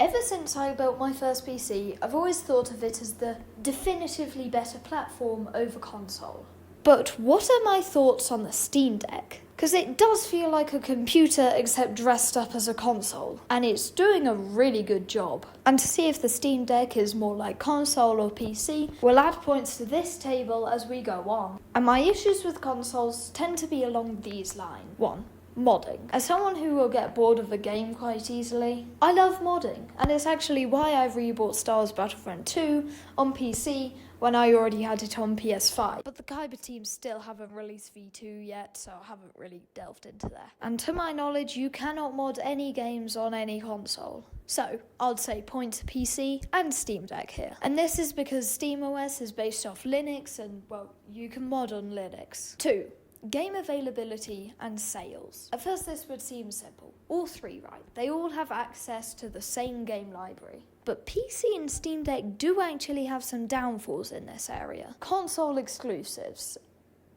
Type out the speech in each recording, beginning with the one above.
Ever since I built my first PC, I've always thought of it as the definitively better platform over console. But what are my thoughts on the Steam Deck? Because it does feel like a computer except dressed up as a console, and it's doing a really good job. And to see if the Steam Deck is more like console or PC, we'll add points to this table as we go on. And my issues with consoles tend to be along these lines. 1. Modding. As someone who will get bored of a game quite easily, I love modding, and it's actually why I've rebought Star Wars Battlefront 2 on PC when I already had it on PS5. But the Kyber team still haven't released V2 yet, so I haven't really delved into that. And to my knowledge, you cannot mod any games on any console. So, I'd say point to PC and Steam Deck here. And this is because SteamOS is based off Linux and, well, you can mod on Linux. 2. Game availability and sales. At first this would seem simple. All three, right? They all have access to the same game library. But PC and Steam Deck do actually have some downfalls in this area. Console exclusives.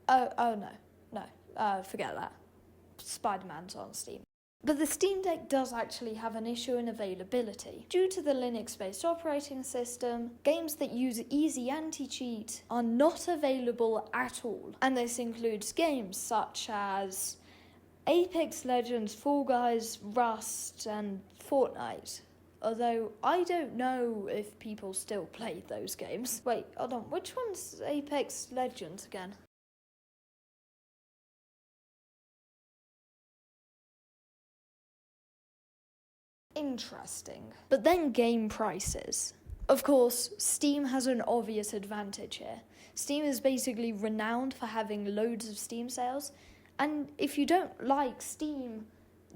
Forget that. Spider-Man's on Steam. But the Steam Deck does actually have an issue in availability. Due to the Linux-based operating system, games that use easy anti-cheat are not available at all. And this includes games such as Apex Legends, Fall Guys, Rust, and Fortnite. Although, I don't know if people still play those games. Wait, hold on, which one's Apex Legends again? Interesting. But then game prices. Of course, Steam has an obvious advantage here. Steam is basically renowned for having loads of Steam sales, and if you don't like Steam,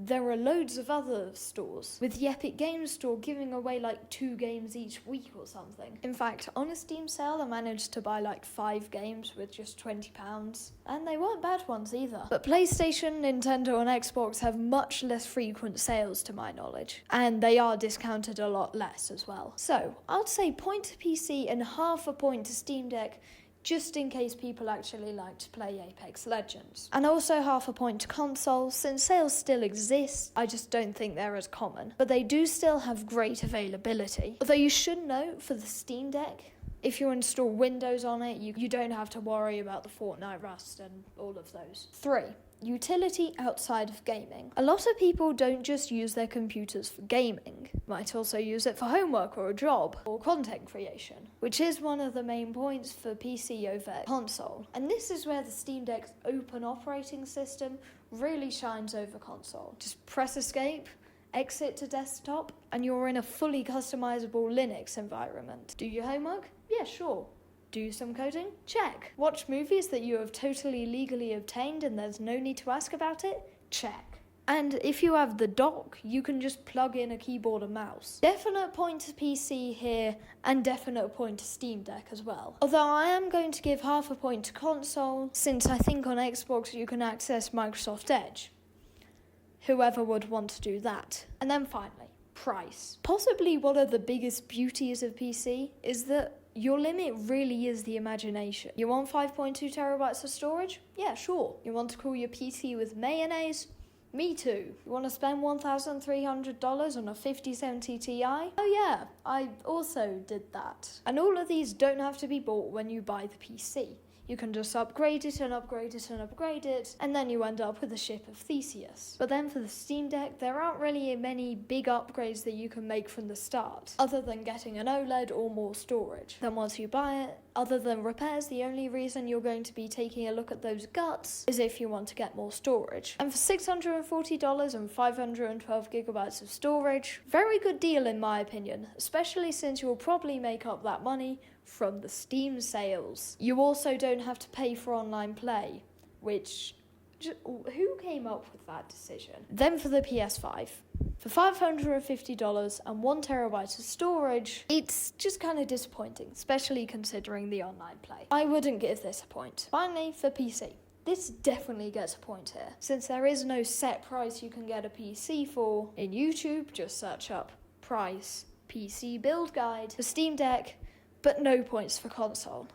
there are loads of other stores, with the Epic Games Store giving away like 2 games each week or something. In fact, on a Steam sale, I managed to buy like 5 games with just £20, and they weren't bad ones either. But PlayStation, Nintendo, and Xbox have much less frequent sales to my knowledge, and they are discounted a lot less as well. So, I'd say point to PC and half a point to Steam Deck, just in case people actually like to play Apex Legends. And also half a point to console, since sales still exist, I just don't think they're as common. But they do still have great availability. Although you should note, for the Steam Deck, if you install Windows on it, you don't have to worry about the Fortnite, Rust, and all of those. 3. Utility outside of gaming. A lot of people don't just use their computers for gaming. Might also use it for homework or a job or content creation, which is one of the main points for PC over console. And this is where the Steam Deck's open operating system really shines over console. Just press escape, exit to desktop, and you're in a fully customizable Linux environment. Do your homework? Yeah, sure. Do some coding? Check. Watch movies that you have totally legally obtained and there's no need to ask about it? Check. And if you have the dock, you can just plug in a keyboard and mouse. Definite point to PC here, and definite point to Steam Deck as well. Although I am going to give half a point to console, since I think on Xbox you can access Microsoft Edge. Whoever would want to do that. And then finally, price. Possibly one of the biggest beauties of PC is that your limit really is the imagination. You want 5.2 terabytes of storage? Yeah, sure. You want to cool your PC with mayonnaise? Me too. You want to spend $1,300 on a 5070 Ti? Oh yeah, I also did that. And all of these don't have to be bought when you buy the PC. You can just upgrade it and upgrade it and upgrade it, and then you end up with a ship of Theseus. But then for the Steam Deck, there aren't really many big upgrades that you can make from the start, other than getting an OLED or more storage. Then once you buy it, other than repairs, the only reason you're going to be taking a look at those guts is if you want to get more storage. And for $640 and 512 gigabytes of storage, very good deal in my opinion, especially since you'll probably make up that money from the Steam sales. You also don't have to pay for online play, which, who came up with that decision? Then for the PS5, for $550 and 1 terabyte of storage, it's just kind of disappointing, especially considering the online play. I wouldn't give this a point. Finally, for PC. This definitely gets a point here, since there is no set price you can get a PC for. In YouTube, just search up price PC build guide. For Steam Deck, but no points for console.